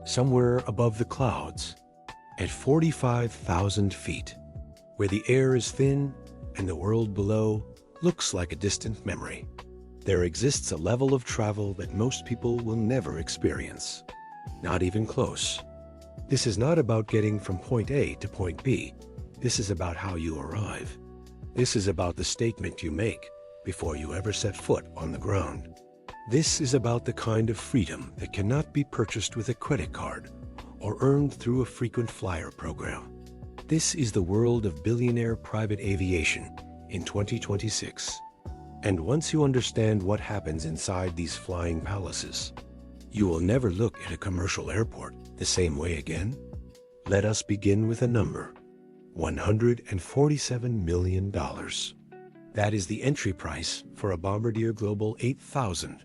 somewhere above the clouds, at 45,000 feet, where the air is thin and the world below looks like a distant memory. There exists a level of travel that most people will never experience, not even close. This is not about getting from point A to point B. This is about how you arrive. This is about the statement you make before you ever set foot on the ground. This is about the kind of freedom that cannot be purchased with a credit card or earned through a frequent flyer program. This is the world of billionaire private aviation in 2026. And once you understand what happens inside these flying palaces, you will never look at a commercial airport the same way again. Let us begin with a number: $147 million. That is the entry price for a Bombardier Global 8000,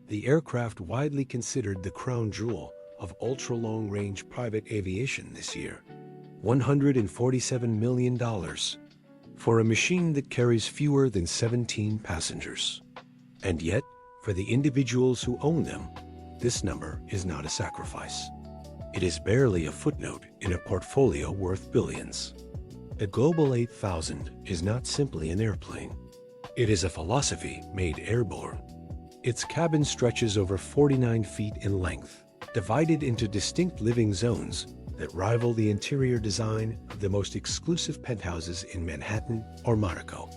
the aircraft widely considered the crown jewel of ultra-long-range private aviation this year. $147 million for a machine that carries fewer than 17 passengers. And yet, for the individuals who own them, this number is not a sacrifice. It is barely a footnote in a portfolio worth billions. A Global 8000 is not simply an airplane. It is a philosophy made airborne. Its cabin stretches over 49 feet in length, divided into distinct living zones that rival the interior design of the most exclusive penthouses in Manhattan or Monaco.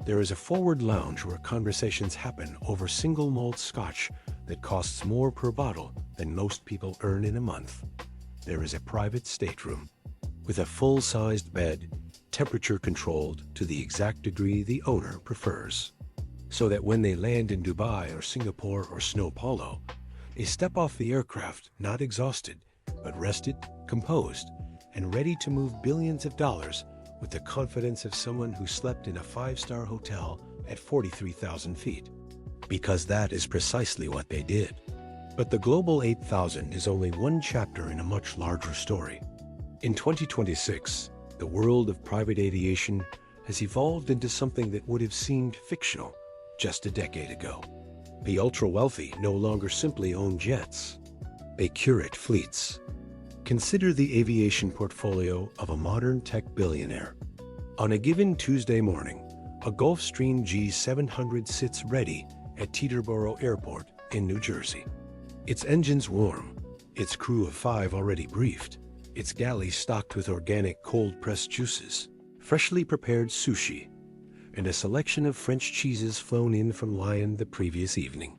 There is a forward lounge where conversations happen over single malt scotch that costs more per bottle than most people earn in a month. There is a private stateroom with a full-sized bed, temperature-controlled to the exact degree the owner prefers, so that when they land in Dubai or Singapore or Sao Paulo, they step off the aircraft not exhausted, but rested, composed, and ready to move billions of dollars with the confidence of someone who slept in a five-star hotel at 43,000 feet. Because that is precisely what they did. But the Global 8000 is only one chapter in a much larger story. In 2026, the world of private aviation has evolved into something that would have seemed fictional just a decade ago. The ultra-wealthy no longer simply own jets. They curate fleets. Consider the aviation portfolio of a modern tech billionaire. On a given Tuesday morning, a Gulfstream G700 sits ready at Teterboro Airport in New Jersey. Its engines warm, its crew of 5 already briefed, its galley stocked with organic cold-pressed juices, freshly prepared sushi, and a selection of French cheeses flown in from Lyon the previous evening.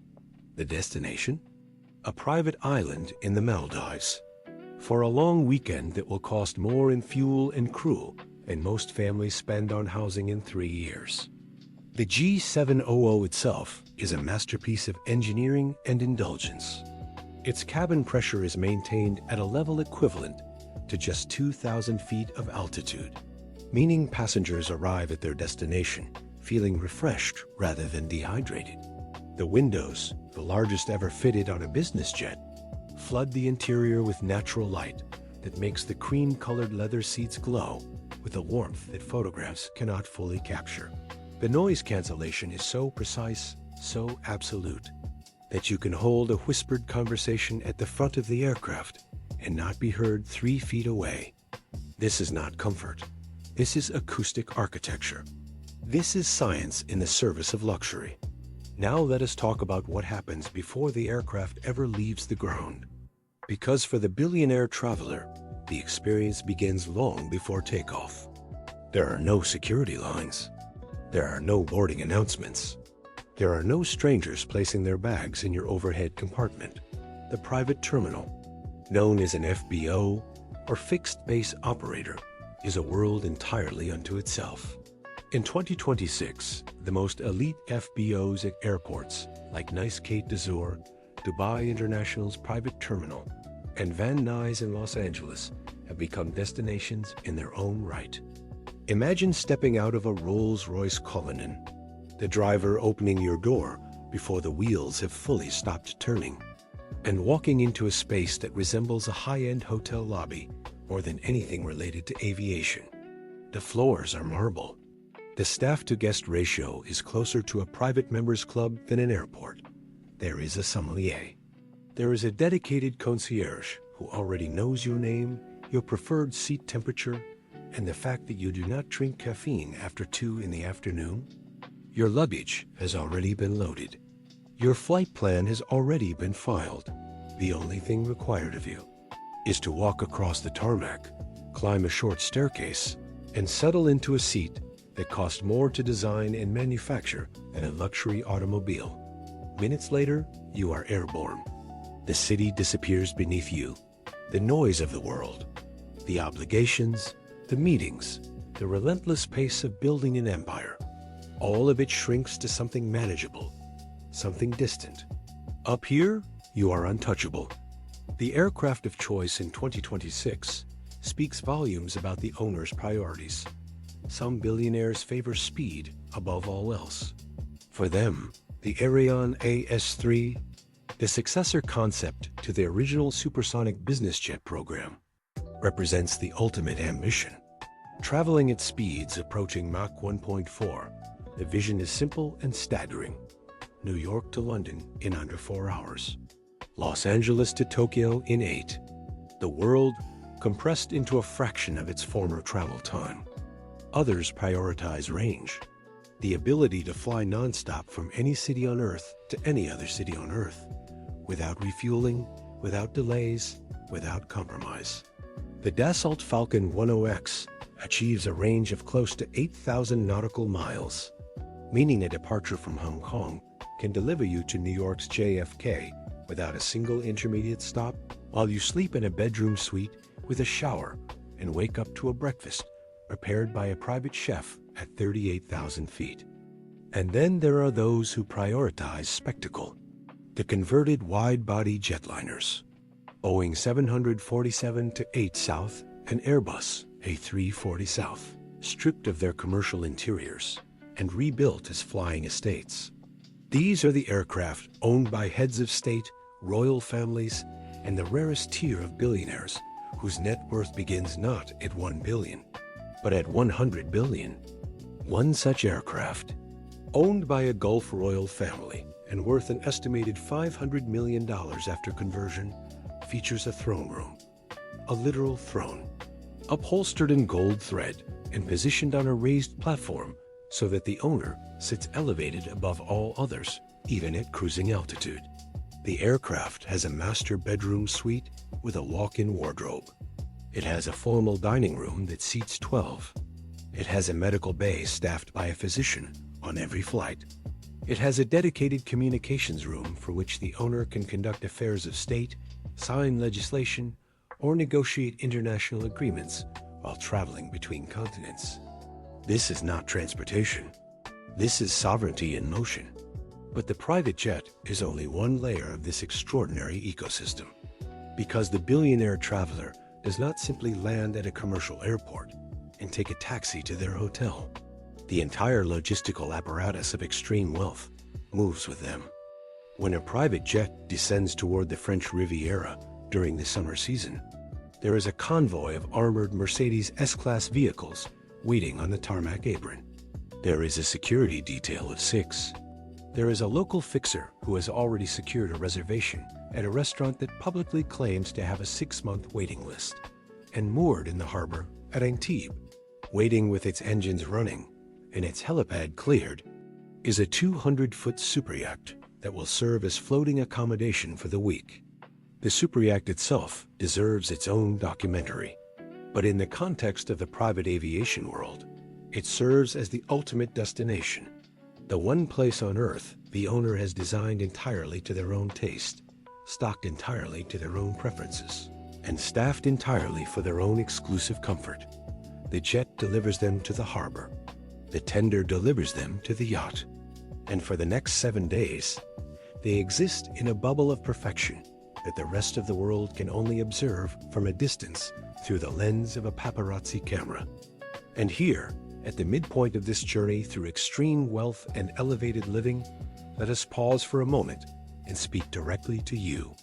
The destination? A private island in the Maldives, for a long weekend that will cost more in fuel and crew than most families spend on housing in 3 years. The G700 itself is a masterpiece of engineering and indulgence. Its cabin pressure is maintained at a level equivalent to just 2,000 feet of altitude, meaning passengers arrive at their destination feeling refreshed rather than dehydrated. The windows, the largest ever fitted on a business jet, flood the interior with natural light that makes the cream-colored leather seats glow with a warmth that photographs cannot fully capture. The noise cancellation is so precise, so absolute, that you can hold a whispered conversation at the front of the aircraft and not be heard 3 feet away. This is not comfort. This is acoustic architecture. This is science in the service of luxury. Now let us talk about what happens before the aircraft ever leaves the ground. Because for the billionaire traveler, the experience begins long before takeoff. There are no security lines. There are no boarding announcements. There are no strangers placing their bags in your overhead compartment. The private terminal, known as an FBO or fixed base operator, is a world entirely unto itself. In 2026, the most elite FBOs at airports like Nice Kate d'Azur, Dubai International's private terminal, and Van Nuys in Los Angeles have become destinations in their own right. Imagine stepping out of a Rolls-Royce Cullinan, the driver opening your door before the wheels have fully stopped turning, and walking into a space that resembles a high-end hotel lobby more than anything related to aviation. The floors are marble. The staff-to-guest ratio is closer to a private members club than an airport. There is a sommelier. There is a dedicated concierge who already knows your name, your preferred seat temperature, and the fact that you do not drink caffeine after 2 in the afternoon? Your luggage has already been loaded. Your flight plan has already been filed. The only thing required of you is to walk across the tarmac, climb a short staircase, and settle into a seat that cost more to design and manufacture than a luxury automobile. Minutes later, you are airborne. The city disappears beneath you. The noise of the world, the obligations, the meetings, the relentless pace of building an empire, all of it shrinks to something manageable, something distant. Up here, you are untouchable. The aircraft of choice in 2026 speaks volumes about the owner's priorities. Some billionaires favor speed above all else. For them, the Ariane AS-3, the successor concept to the original supersonic business jet program, represents the ultimate ambition. Traveling at speeds approaching Mach 1.4, the vision is simple and staggering. New York to London in under 4 hours. Los Angeles to Tokyo in 8. The world compressed into a fraction of its former travel time. Others prioritize range, the ability to fly nonstop from any city on Earth to any other city on Earth, without refueling, without delays, without compromise. The Dassault Falcon 10X achieves a range of close to 8,000 nautical miles, meaning a departure from Hong Kong can deliver you to New York's JFK without a single intermediate stop, while you sleep in a bedroom suite with a shower and wake up to a breakfast prepared by a private chef at 38,000 feet. And then there are those who prioritize spectacle. The converted wide-body jetliners, Boeing 747-8 South and Airbus A340 South, stripped of their commercial interiors and rebuilt as flying estates. These are the aircraft owned by heads of state, royal families, and the rarest tier of billionaires whose net worth begins not at 1 billion, but at 100 billion. One such aircraft, owned by a Gulf royal family and worth an estimated $500 million after conversion, features a throne room, a literal throne, upholstered in gold thread and positioned on a raised platform so that the owner sits elevated above all others, even at cruising altitude. The aircraft has a master bedroom suite with a walk-in wardrobe. It has a formal dining room that seats 12. It has a medical bay staffed by a physician on every flight. It has a dedicated communications room for which the owner can conduct affairs of state, sign legislation, or negotiate international agreements while traveling between continents. This is not transportation. This is sovereignty in motion. But the private jet is only one layer of this extraordinary ecosystem. Because the billionaire traveler does not simply land at a commercial airport and take a taxi to their hotel. The entire logistical apparatus of extreme wealth moves with them. When a private jet descends toward the French Riviera during the summer season, there is a convoy of armored Mercedes S-Class vehicles waiting on the tarmac apron. There is a security detail of 6. There is a local fixer who has already secured a reservation at a restaurant that publicly claims to have a 6-month waiting list. And moored in the harbor at Antibes, waiting with its engines running and its helipad cleared, is a 200-foot superyacht that will serve as floating accommodation for the week. The superyacht itself deserves its own documentary. But in the context of the private aviation world, it serves as the ultimate destination, the one place on Earth the owner has designed entirely to their own taste, stocked entirely to their own preferences, and staffed entirely for their own exclusive comfort. The jet delivers them to the harbor. The tender delivers them to the yacht. And for the next 7 days, they exist in a bubble of perfection that the rest of the world can only observe from a distance through the lens of a paparazzi camera. And here, at the midpoint of this journey through extreme wealth and elevated living, let us pause for a moment and speak directly to you,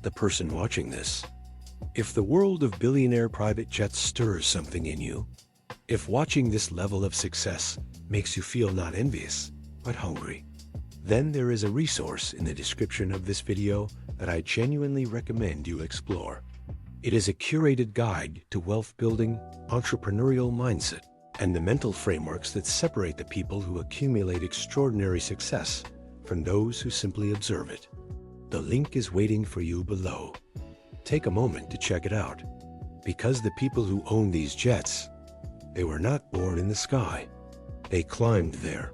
the person watching this. If the world of billionaire private jets stirs something in you, if watching this level of success makes you feel not envious, but hungry, then there is a resource in the description of this video that I genuinely recommend you explore. It is a curated guide to wealth building, entrepreneurial mindset, and the mental frameworks that separate the people who accumulate extraordinary success from those who simply observe it. The link is waiting for you below. Take a moment to check it out. Because the people who own these jets, they were not born in the sky. They climbed there,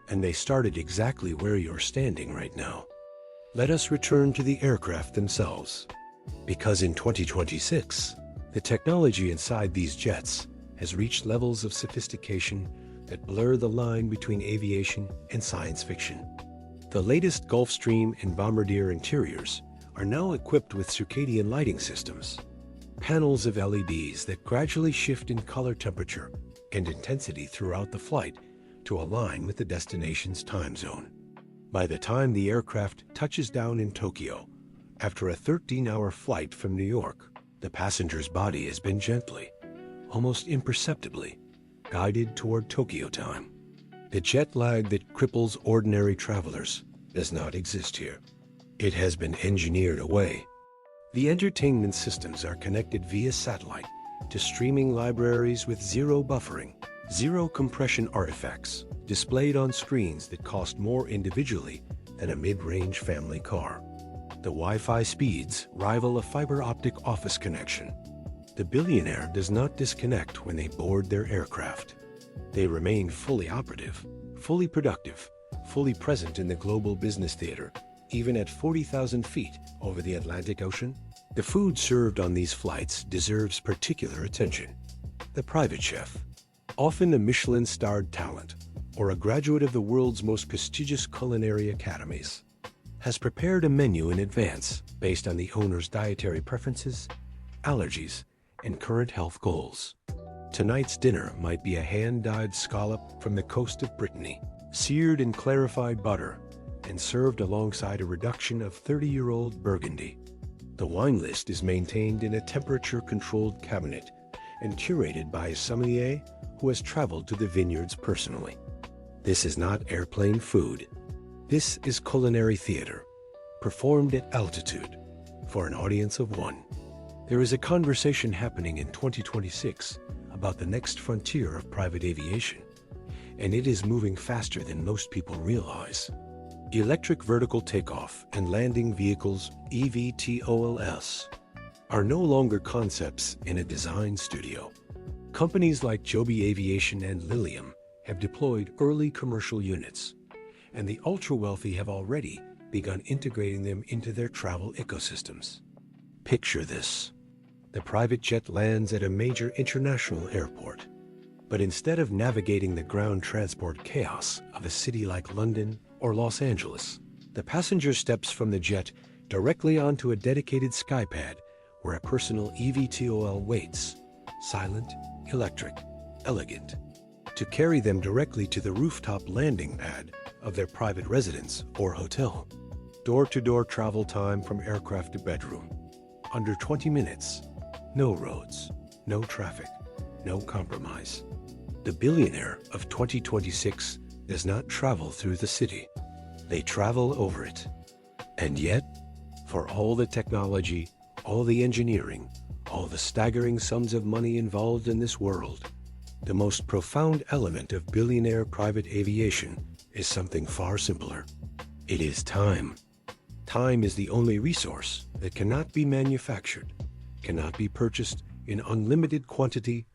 and they started exactly where you're standing right now. Let us return to the aircraft themselves. Because in 2026, the technology inside these jets has reached levels of sophistication that blur the line between aviation and science fiction. The latest Gulfstream and Bombardier interiors are now equipped with circadian lighting systems, panels of LEDs that gradually shift in color temperature and intensity throughout the flight to align with the destination's time zone. By the time the aircraft touches down in Tokyo, after a 13-hour flight from New York, the passenger's body has been gently, almost imperceptibly, guided toward Tokyo time. The jet lag that cripples ordinary travelers does not exist here. It has been engineered away. The entertainment systems are connected via satellite to streaming libraries with zero buffering, zero compression artifacts, displayed on screens that cost more individually than a mid-range family car. The Wi-Fi speeds rival a fiber optic office connection. The Billionaire does not disconnect when they board their aircraft. They remain fully operative, fully productive, fully present in the global business theater, even at 40,000 feet over the Atlantic Ocean. The food served on these flights deserves particular attention. The private chef, often a Michelin-starred talent or a graduate of the world's most prestigious culinary academies, has prepared a menu in advance based on the owner's dietary preferences, allergies, and current health goals. Tonight's dinner might be a hand-dyed scallop from the coast of Brittany, seared in clarified butter and served alongside a reduction of 30-year-old Burgundy. The wine list is maintained in a temperature-controlled cabinet and curated by a sommelier who has traveled to the vineyards personally. This is not airplane food. This is culinary theater, performed at altitude, for an audience of one. There is a conversation happening in 2026 about the next frontier of private aviation, and it is moving faster than most people realize. Electric vertical takeoff and landing vehicles, eVTOLs, are no longer concepts in a design studio. Companies like Joby Aviation and Lilium have deployed early commercial units, and the ultra-wealthy have already begun integrating them into their travel ecosystems. Picture this. The private jet lands at a major international airport, but instead of navigating the ground transport chaos of a city like London or Los Angeles, the passenger steps from the jet directly onto a dedicated skypad where a personal eVTOL waits, silent, electric, elegant, to carry them directly to the rooftop landing pad of their private residence or hotel. Door-to-door travel time from aircraft to bedroom, under 20 minutes. No roads, no traffic, no compromise. The Billionaire of 2026 does not travel through the city. They travel over it. And yet, for all the technology, all the engineering, all the staggering sums of money involved in this world, the most profound element of billionaire private aviation is something far simpler. It is time. Time is the only resource that cannot be manufactured, cannot be purchased in unlimited quantity,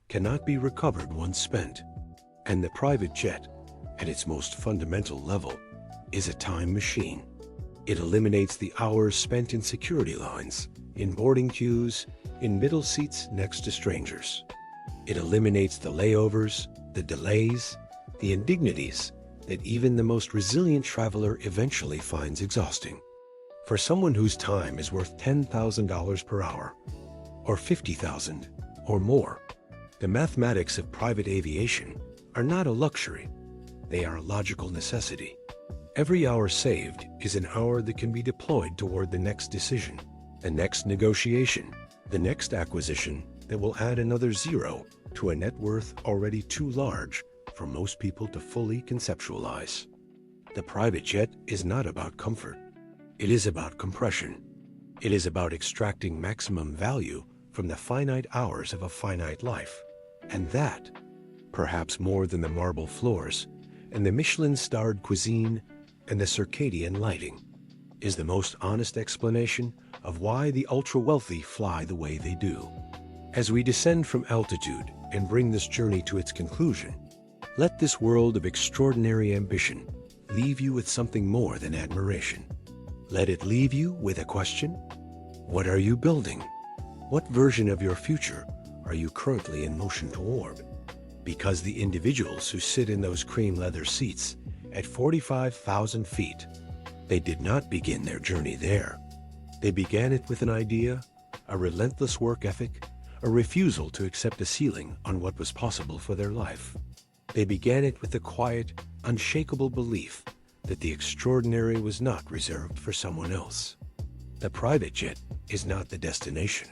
cannot be recovered once spent. And the private jet, at its most fundamental level, is a time machine. It eliminates the hours spent in security lines, in boarding queues, in middle seats next to strangers. It eliminates the layovers, the delays, the indignities that even the most resilient traveler eventually finds exhausting. For someone whose time is worth $10,000 per hour, or $50,000 or more, the mathematics of private aviation are not a luxury. They are a logical necessity. Every hour saved is an hour that can be deployed toward the next decision, the next negotiation, the next acquisition that will add another zero to a net worth already too large for most people to fully conceptualize. The private jet is not about comfort. It is about compression. It is about extracting maximum value from the finite hours of a finite life. And that, perhaps more than the marble floors and the Michelin-starred cuisine and the circadian lighting, is the most honest explanation of why the ultra-wealthy fly the way they do. As we descend from altitude and bring this journey to its conclusion, let this world of extraordinary ambition leave you with something more than admiration. Let it leave you with a question. What are you building? What version of your future are you currently in motion toward? Because the individuals who sit in those cream leather seats at 45,000 feet, they did not begin their journey there. They began it with an idea, a relentless work ethic, a refusal to accept a ceiling on what was possible for their life. They began it with the quiet, unshakable belief that the extraordinary was not reserved for someone else. The private jet is not the destination.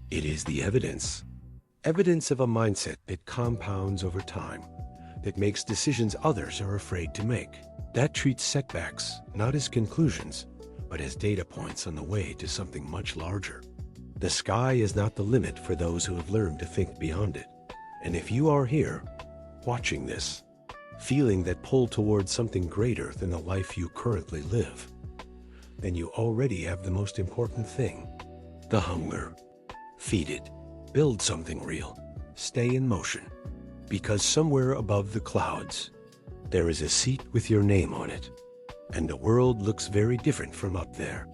It is the evidence. Evidence of a mindset that compounds over time, that makes decisions others are afraid to make, that treats setbacks not as conclusions, but as data points on the way to something much larger. The sky is not the limit for those who have learned to think beyond it. And if you are here, watching this, feeling that pull towards something greater than the life you currently live, then you already have the most important thing, the hunger. Feed it. Build something real. Stay in motion. Because somewhere above the clouds, there is a seat with your name on it. And the world looks very different from up there.